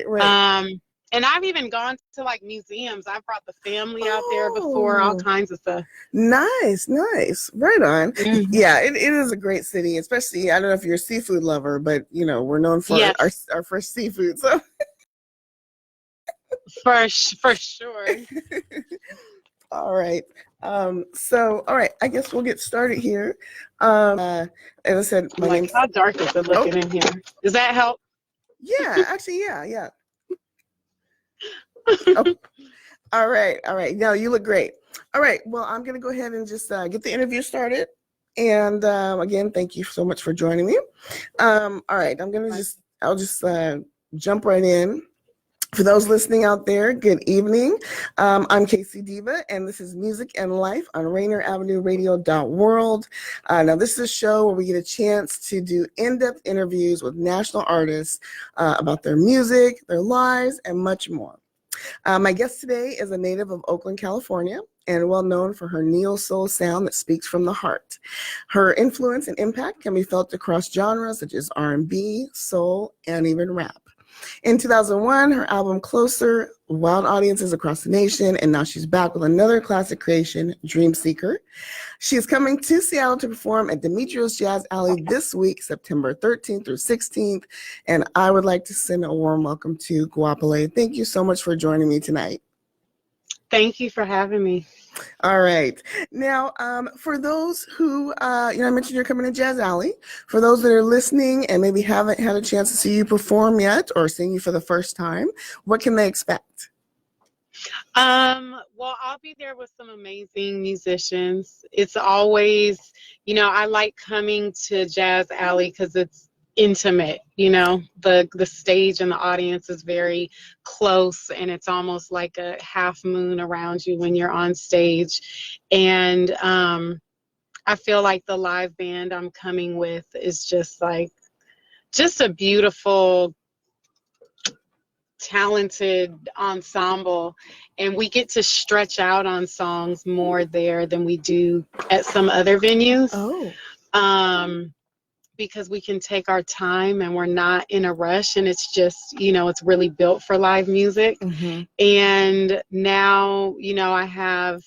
Right. And I've even gone to like museums. I've brought the family out there before, all kinds of stuff. Nice. Right on. Mm-hmm. Yeah, it is a great city, especially, I don't know if you're a seafood lover, but, we're known for Yes, our fresh seafood. So, for sure. all right. All right, I guess we'll get started here. As I said, my Like, name's... how dark is it looking in here? Does that help? Yeah, actually, yeah. Oh, all right. No, you look great. All right. Well, I'm going to go ahead and just get the interview started. And again, thank you so much for joining me. All right. I'll just jump right in. For those listening out there, good evening. I'm K-Cee Deeva, and this is Music and Life on RainierAvenueRadio.World. Now, this is a show where we get a chance to do in-depth interviews with national artists about their music, their lives, and much more. My guest today is a native of Oakland, California, and well known for her neo-soul sound that speaks from the heart. Her influence and impact can be felt across genres such as R&B, soul, and even rap. In 2001, her album Closer wowed audiences across the nation, and now she's back with another classic creation, Dreamseeker. She is coming to Seattle to perform at Dimitriou's Jazz Alley this week, September 13th through 16th, and I would like to send a warm welcome to Goapele. Thank you so much for joining me tonight. Thank you for having me. All right. Now, for those who, I mentioned you're coming to Jazz Alley. For those that are listening and maybe haven't had a chance to see you perform yet or seeing you for the first time, what can they expect? Well, I'll be there with some amazing musicians. It's always, I like coming to Jazz Alley because it's intimate, the stage and the audience is very close, and it's almost like a half moon around you when you're on stage. And I feel like the live band I'm coming with is just a beautiful, talented ensemble, and we get to stretch out on songs more there than we do at some other venues. Because we can take our time and we're not in a rush, and it's just, it's really built for live music. Mm-hmm. And now, I have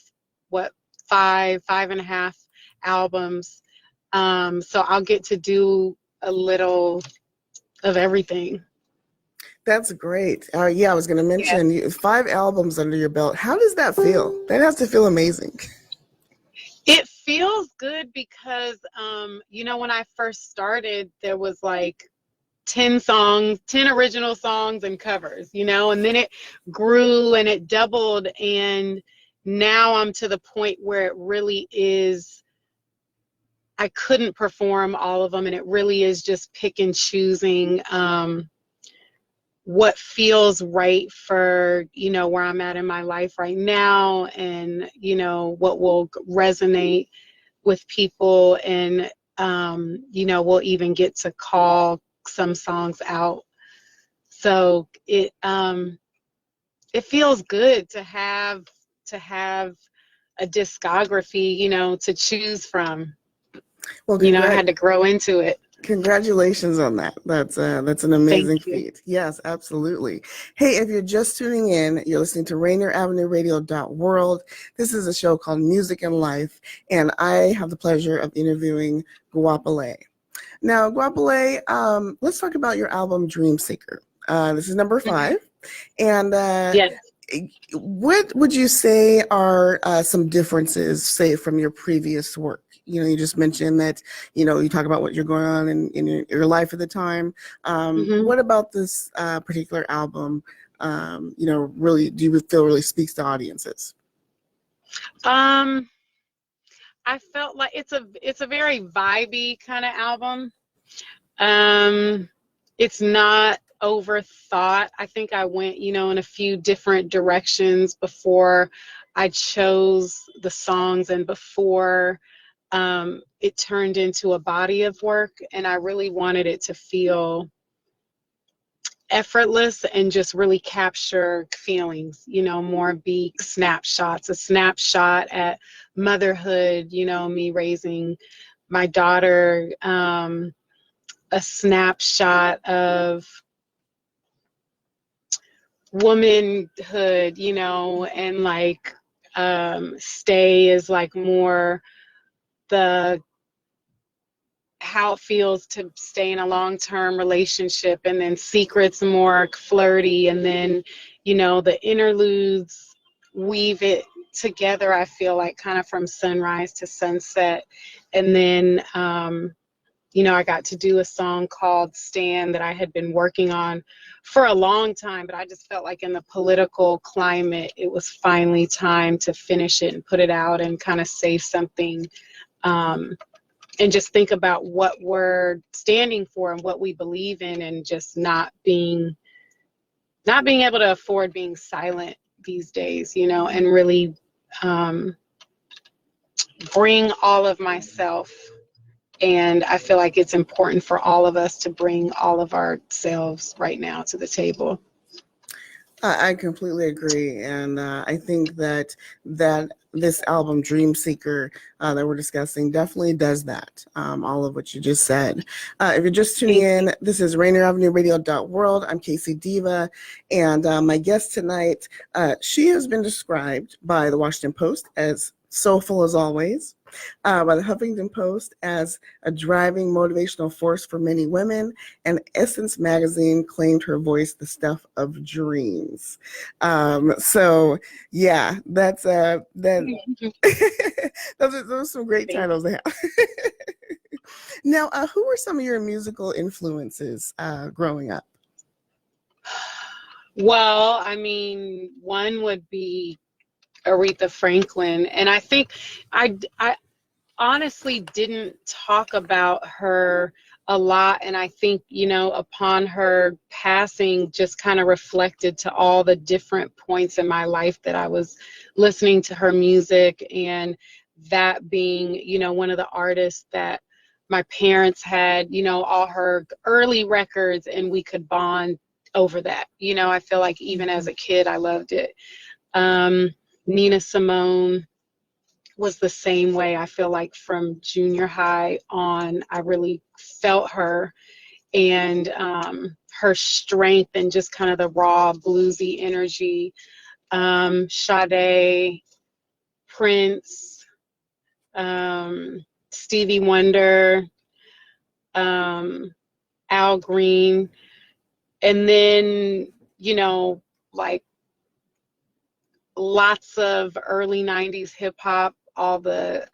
five and a half albums, so I'll get to do a little of everything. That's great. I was going to mention 5 albums under your belt. How does that feel? That has to feel amazing. It feels good because, when I first started, there was like 10 original songs and covers, and then it grew and it doubled. And now I'm to the point where it really is, I couldn't perform all of them. And it really is just pick and choosing what feels right for, where I'm at in my life right now, and, what will resonate with people. And, we'll even get to call some songs out. So it feels good to have a discography, to choose from. Well, I had to grow into it. Congratulations on that. That's an amazing feat. Yes, absolutely. Hey, if you're just tuning in, you're listening to RainierAvenueRadio.World. This is a show called Music and Life, and I have the pleasure of interviewing Goapele. Now, Goapele, let's talk about your album Dreamseeker. This is number 5. And yes. What would you say are some differences, say, from your previous work? You just mentioned that, you talk about what you're going on in your life at the time. What about this particular album, really, do you feel really speaks to audiences? I felt like it's a very vibey kind of album. It's not overthought. I think I went, in a few different directions before I chose the songs and before it turned into a body of work. And I really wanted it to feel effortless and just really capture feelings, more be snapshots, a snapshot at motherhood, me raising my daughter, a snapshot of womanhood, you know, and like stay is like more the how it feels to stay in a long-term relationship, and then secrets more flirty, and then, you know, the interludes weave it together, I feel like, kind of from sunrise to sunset. And then you know, I got to do a song called Stand that I had been working on for a long time, but I just felt like in the political climate, it was finally time to finish it and put it out and kind of say something, and just think about what we're standing for and what we believe in, and just not being able to afford being silent these days, you know, and really bring all of myself. And I feel like it's important for all of us to bring all of ourselves right now to the table. I completely agree, and I think that this album Dreamseeker that we're discussing definitely does that. All of what you just said. If you're just tuning in, this is RainierAvenueRadio.World. I'm K-Cee Deeva, and my guest tonight, she has been described by the Washington Post as soulful as always, by the Huffington Post as a driving motivational force for many women, and Essence magazine claimed her voice the stuff of dreams. So yeah, that's that. those are some great titles to have. Now, who were some of your musical influences growing up? Well, I mean, one would be Aretha Franklin, and I think I honestly didn't talk about her a lot, and I think, you know, upon her passing, just kind of reflected to all the different points in my life that I was listening to her music, and that being, you know, one of the artists that my parents had, you know, all her early records, and we could bond over that. You know, I feel like even as a kid, I loved it. Nina Simone was the same way. I feel like from junior high on, I really felt her, and her strength and just kind of the raw bluesy energy. Sade, Prince, Stevie Wonder, Al Green, and then, you know, like lots of early 90s hip hop, all the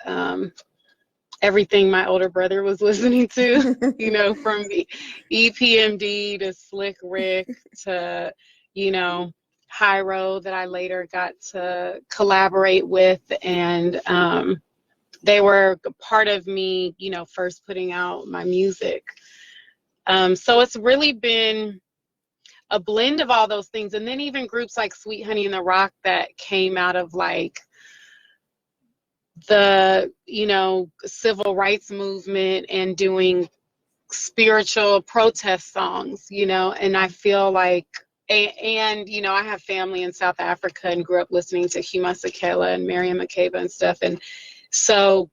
everything my older brother was listening to, you know, from EPMD to Slick Rick to, you know, Hyro, that I later got to collaborate with, and they were part of me, you know, first putting out my music. So it's really been a blend of all those things, and then even groups like Sweet Honey and the Rock that came out of like the, you know, civil rights movement and doing spiritual protest songs, you know, and I feel like, and you know, I have family in South Africa and grew up listening to Hugh Masekela and Miriam Makeba and stuff, and so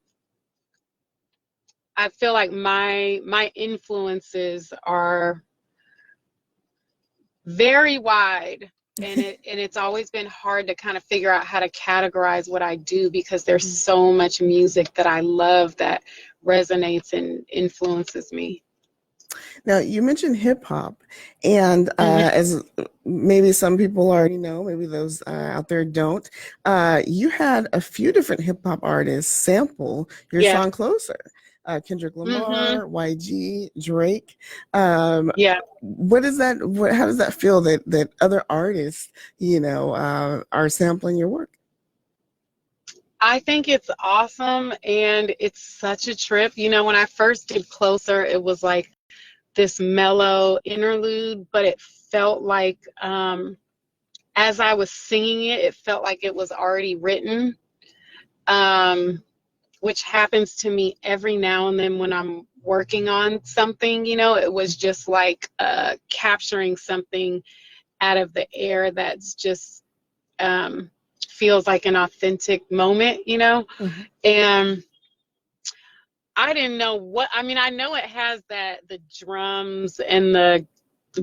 I feel like my influences are very wide, and it's always been hard to kind of figure out how to categorize what I do, because there's so much music that I love that resonates and influences me. Now, you mentioned hip hop, and as maybe some people already know, maybe those out there don't, you had a few different hip hop artists sample your song Closer. Kendrick Lamar, YG, Drake. What is that? How does that feel that other artists, you know, are sampling your work? I think it's awesome, and it's such a trip. You know, when I first did Closer, it was like this mellow interlude, but it felt like as I was singing it, it felt like it was already written. Which happens to me every now and then when I'm working on something, you know. It was just like capturing something out of the air that's just feels like an authentic moment, you know. And I didn't know what, I mean, I know it has that the drums and the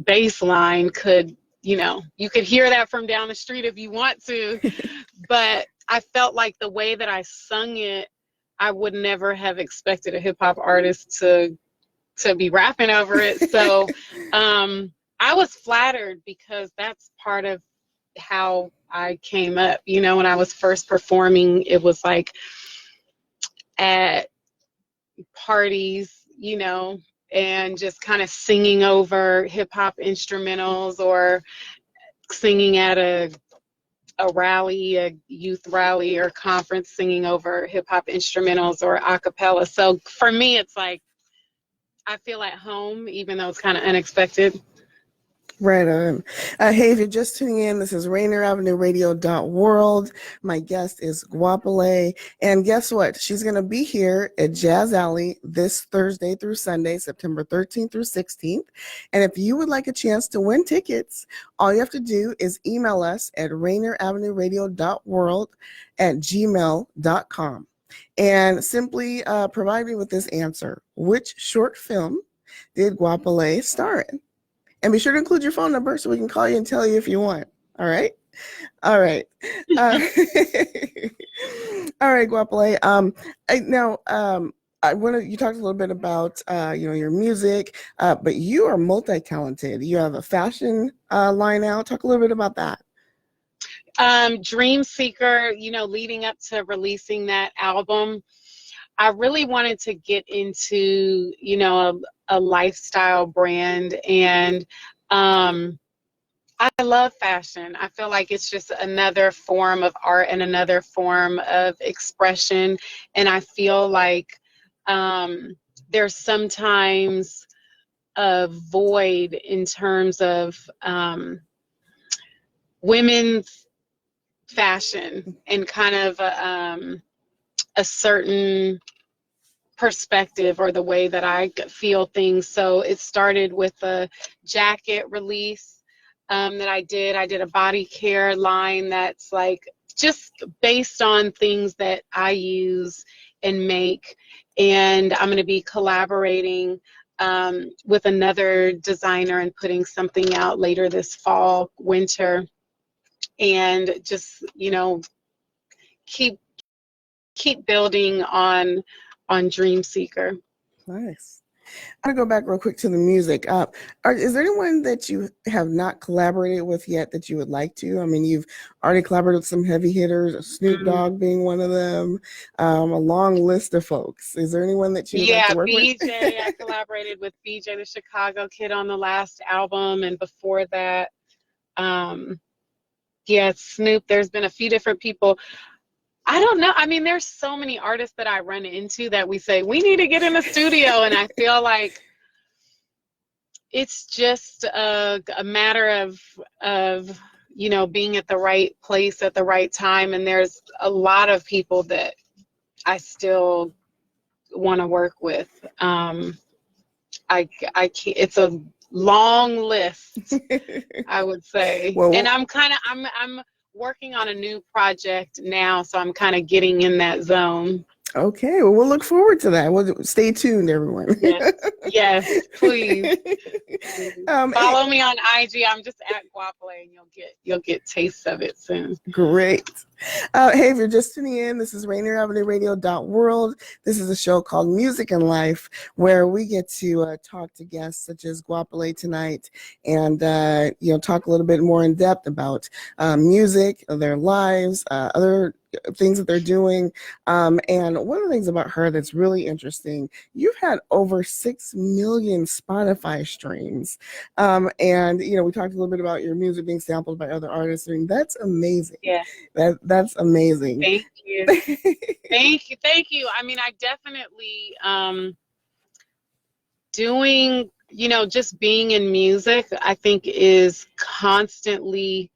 bass line could you know, you could hear that from down the street if you want to. But I felt like the way that I sung it, I would never have expected a hip hop artist to be rapping over it. So I was flattered, because that's part of how I came up. You know, when I was first performing, it was like at parties, you know, and just kind of singing over hip hop instrumentals, or singing at a rally, a youth rally or conference, singing over hip hop instrumentals or a cappella. So for me, it's like I feel at home, even though it's kind of unexpected. Right on. Hey, if you're just tuning in, this is RainierAvenueRadio.World. My guest is Goapele. And guess what? She's going to be here at Jazz Alley this Thursday through Sunday, September 13th through 16th. And if you would like a chance to win tickets, all you have to do is email us at RainierAvenueRadio.World@gmail.com. And simply provide me with this answer. Which short film did Goapele star in? And be sure to include your phone number so we can call you and tell you if you want. All right? All right. All right, Goapele. You talked a little bit about, your music, but you are multi-talented. You have a fashion line out. Talk a little bit about that. Dreamseeker, you know, leading up to releasing that album, I really wanted to get into, you know, a lifestyle brand. And I love fashion. I feel like it's just another form of art and another form of expression. And I feel like there's sometimes a void in terms of women's fashion, and kind of a certain perspective, or the way that I feel things. So it started with a jacket release that I did. I did a body care line that's like just based on things that I use and make. And I'm going to be collaborating with another designer and putting something out later this fall, winter. And just, you know, keep building on Dreamseeker. Nice. I'm going to go back real quick to the music. Is there anyone that you have not collaborated with yet that you would like to? I mean, you've already collaborated with some heavy hitters, Snoop Dogg being one of them, a long list of folks. Is there anyone that you would like to work BJ, with? I collaborated with BJ, the Chicago kid, on the last album. And before that, Snoop. There's been a few different people. I don't know. I mean, there's so many artists that I run into that we say, we need to get in the studio. And I feel like it's just a matter of, you know, being at the right place at the right time. And there's a lot of people that I still want to work with. I can't, it's a long list, I would say. Well, and I'm working on a new project now, so I'm kind of getting in that zone. Okay, well, we'll look forward to that. We'll stay tuned, everyone. Yes, please. Follow me on IG. I'm just at Goapele, and you'll get tastes of it soon. Great. Hey, if you're just tuning in, this is RainierAvenueRadio.World. This is a show called Music and Life, where we get to talk to guests such as Goapele tonight, and talk a little bit more in depth about music, their lives, other things that they're doing. And one of the things about her that's really interesting, you've had over 6 million Spotify streams. And we talked a little bit about your music being sampled by other artists. I mean, that's amazing. Yeah. That's amazing. Thank you. Thank you. I mean, I definitely doing, just being in music, I think is constantly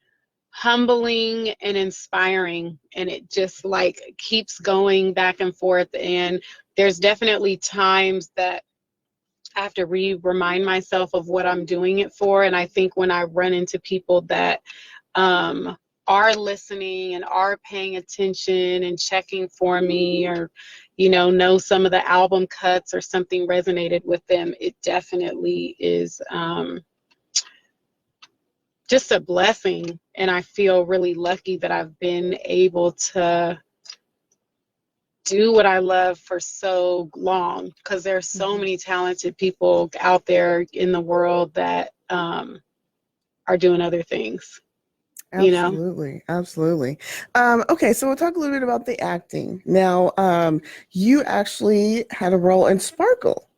humbling and inspiring, and it just like keeps going back and forth. And there's definitely times that I have to remind myself of what I'm doing it for. And I think when I run into people that are listening and are paying attention and checking for me, or know some of the album cuts or something resonated with them, it definitely is just a blessing. And I feel really lucky that I've been able to do what I love for so long, because there's so many talented people out there in the world that are doing other things. Absolutely, absolutely. Okay, so we'll talk a little bit about the acting. Now, you actually had a role in Sparkle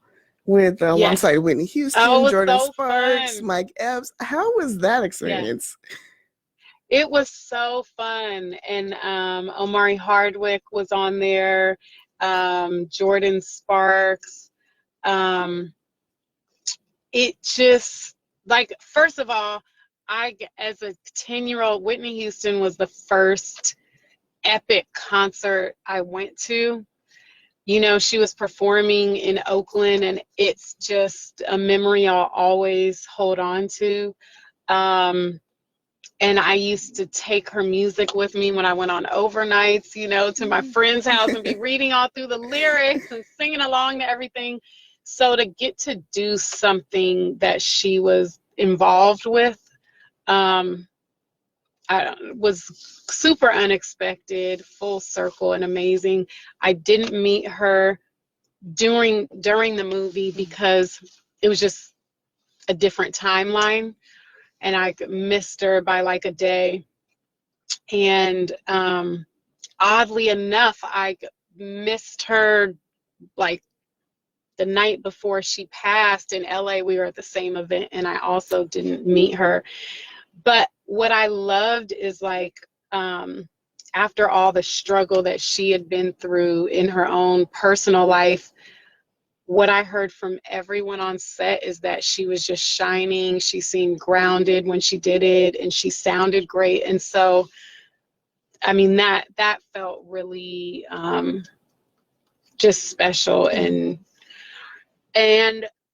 with alongside Whitney Houston, it was Jordan so Sparks, fun. Mike Epps. How was that experience? It was so fun. And Omari Hardwick was on there, Jordan Sparks. It just, like, first of all, as a 10-year-old, Whitney Houston was the first epic concert I went to. You know, she was performing in Oakland, and it's just a memory I'll always hold on to. And I used to take her music with me when I went on overnights, you know, to my friend's house and be reading all through the lyrics and singing along to everything. So to get to do something that she was involved with was super unexpected, full circle, and amazing. I didn't meet her during the movie because it was just a different timeline, and I missed her by like a day. And oddly enough, I missed her like the night before she passed in LA. We were at the same event, and I also didn't meet her. But what I loved is, like, after all the struggle that she had been through in her own personal life, what I heard from everyone on set is that she was just shining. She seemed grounded when she did it, and she sounded great. And so, I mean, that felt really just special. And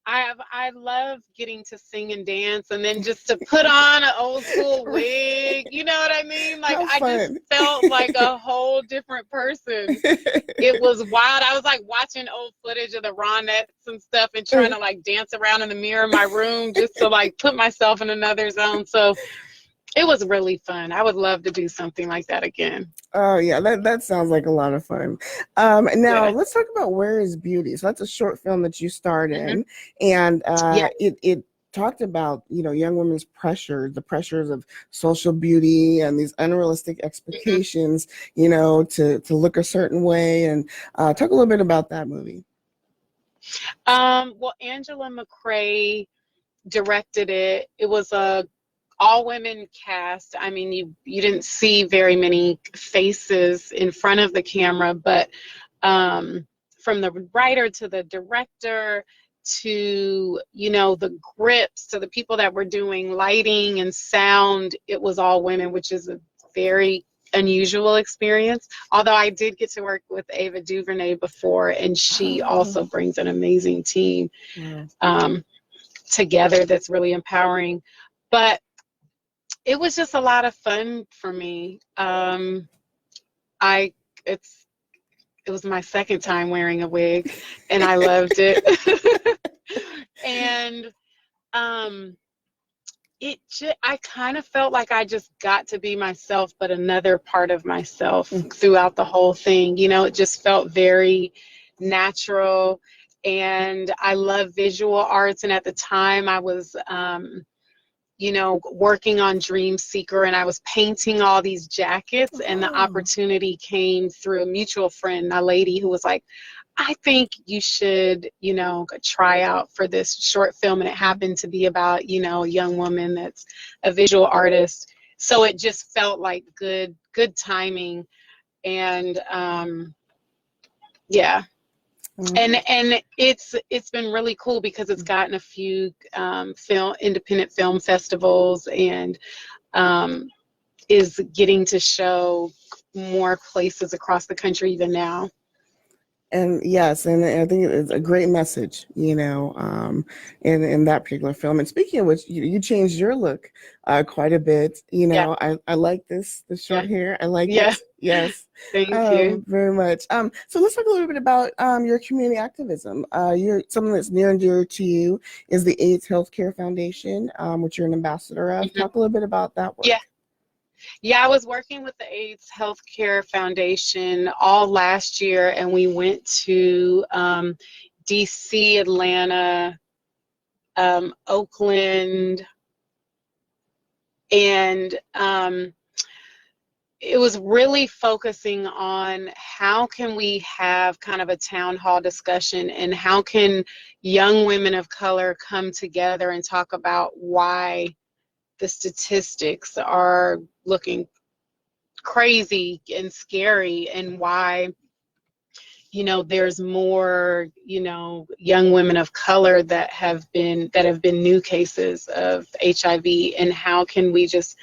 I love getting to sing and dance, and then just to put on an old school wig, you know what I mean? Like, I just felt like a whole different person. It was wild. I was like watching old footage of the Ronettes and stuff and trying to like dance around in the mirror in my room just to like put myself in another zone. So it was really fun. I would love to do something like that again. Oh yeah, that sounds like a lot of fun. Now let's talk about Where is Beauty. So that's a short film that you starred in, and it talked about, you know, young women's pressure, the pressures of social beauty and these unrealistic expectations, you know, to look a certain way. And talk a little bit about that movie. Well, Angela McCrae directed it. It was a all-women cast. I mean, you didn't see very many faces in front of the camera, but from the writer to the director to, you know, the grips, to the people that were doing lighting and sound, it was all women, which is a very unusual experience. Although I did get to work with Ava DuVernay before, and she also brings an amazing team together that's really empowering. But it was just a lot of fun for me. It was my second time wearing a wig, and I loved it. And I kind of felt like I just got to be myself, but another part of myself throughout the whole thing. You know, it just felt very natural, and I love visual arts. And at the time, I was you know, working on Dreamseeker, and I was painting all these jackets, and the opportunity came through a mutual friend, a lady who was like, I think you should, you know, try out for this short film. And it happened to be about, you know, a young woman that's a visual artist. So it just felt like good timing. And yeah. And it's been really cool because it's gotten a few independent film festivals, and is getting to show more places across the country even now. And yes, and I think it's a great message, you know, in that particular film. And speaking of which, you changed your look quite a bit. You know, I like the short hair. I like it. Yes, Thank you. very much. So let's talk a little bit about your community activism. You're something that's near and dear to you is the AIDS Healthcare Foundation, which you're an ambassador of. Mhm. Talk a little bit about that work. Yeah. Yeah, I was working with the AIDS Healthcare Foundation all last year, and we went to DC, Atlanta, Oakland, and it was really focusing on how can we have kind of a town hall discussion and how can young women of color come together and talk about why the statistics are looking crazy and scary, and why there's more young women of color that have been new cases of HIV, and how can we just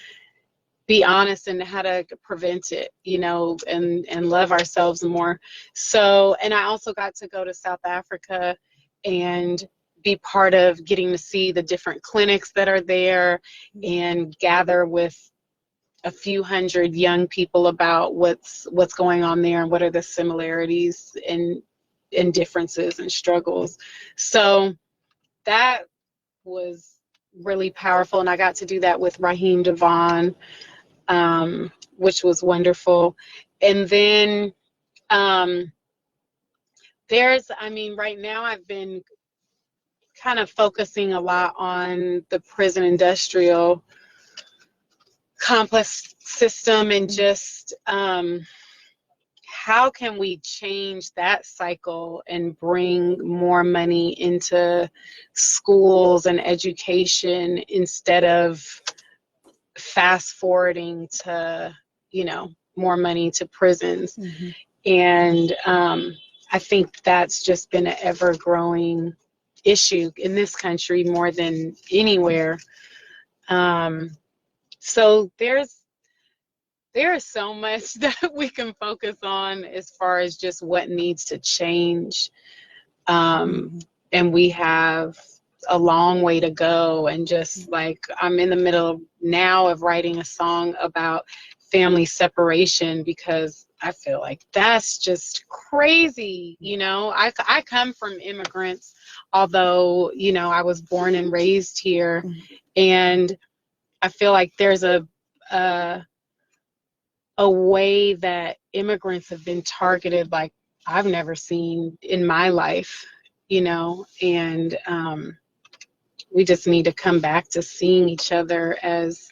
be honest and how to prevent it, and love ourselves more. So, and I also got to go to South Africa and be part of getting to see the different clinics that are there and gather with a few hundred young people about what's going on there and what are the similarities and differences and struggles. So that was really powerful, and I got to do that with Raheem Devon, which was wonderful. And then right now I've been kind of focusing a lot on the prison industrial complex system and just how can we change that cycle and bring more money into schools and education instead of fast forwarding to more money to prisons. Mm-hmm. And I think that's just been an ever-growing issue in this country more than anywhere. So there is so much that we can focus on as far as just what needs to change. And we have a long way to go. And just like I'm in the middle now of writing a song about family separation, because I feel like that's just crazy. I come from immigrants, although, I was born and raised here. And I feel like there's a way that immigrants have been targeted like I've never seen in my life, and we just need to come back to seeing each other as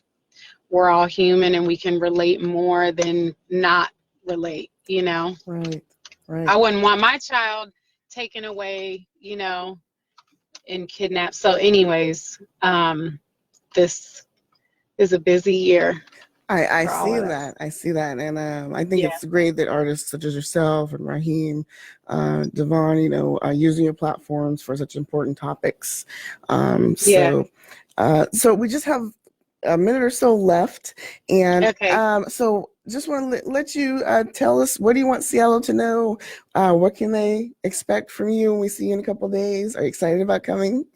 we're all human and we can relate more than not relate, Right. I wouldn't want my child taken away, and kidnapped. So anyways, this is a busy year. I see that. I see that. And I think it's great that artists such as yourself and Raheem, Devon, using your platforms for such important topics. So we just have a minute or so left. And so just want to let you tell us, what do you want Seattle to know? What can they expect from you when we see you in a couple of days? Are you excited about coming?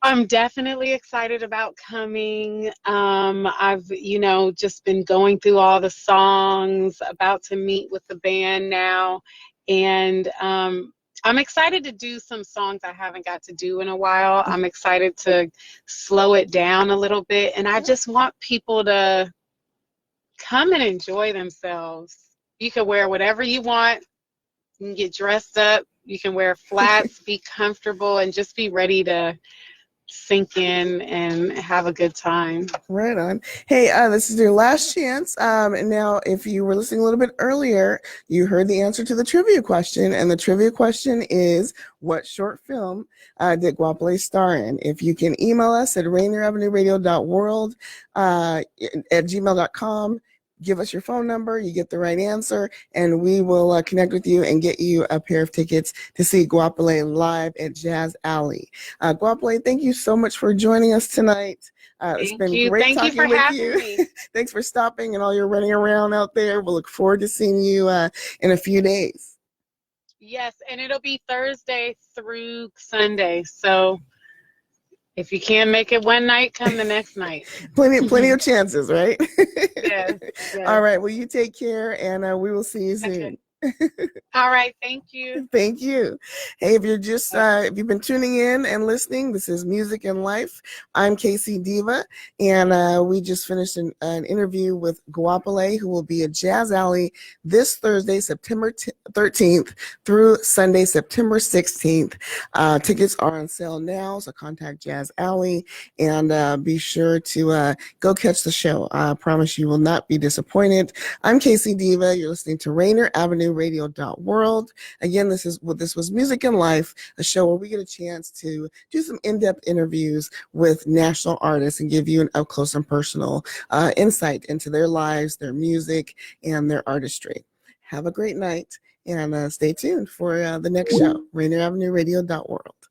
I'm definitely excited about coming. I've, just been going through all the songs, about to meet with the band now. And I'm excited to do some songs I haven't got to do in a while. I'm excited to slow it down a little bit. And I just want people to come and enjoy themselves. You can wear whatever you want. You can get dressed up. You can wear flats, be comfortable, and just be ready to sink in and have a good time. Right on. Hey, this is your last chance. And now, if you were listening a little bit earlier, you heard the answer to the trivia question. And the trivia question is, what short film did Goapele star in? If you can email us at RainierAvenueRadio.World at gmail.com. Give us your phone number, you get the right answer, and we will connect with you and get you a pair of tickets to see Goapele live at Jazz Alley. Goapele, thank you so much for joining us tonight. It's been great talking with you. Thanks for stopping and all your running around out there. We'll look forward to seeing you in a few days. Yes, and it'll be Thursday through Sunday, so If you can't make it one night, come the next night. Plenty of chances, right? Yes, All yes. right. Well, you take care, and we will see you soon. Okay. All right. Thank you. Thank you. Hey, if you're just if you've been tuning in and listening, this is Music and Life. I'm K-Cee Deeva, and we just finished an interview with Goapele, who will be at Jazz Alley this Thursday, September 13th through Sunday, September 16th. Tickets are on sale now, so contact Jazz Alley and be sure to go catch the show. I promise you will not be disappointed. I'm K-Cee Deeva. You're listening to RainierAvenueRadio.World. Again, this was Music and Life, a show where we get a chance to do some in-depth interviews with national artists and give you an up-close and personal insight into their lives, their music, and their artistry. Have a great night, and stay tuned for the next show, RainierAvenueRadio.World.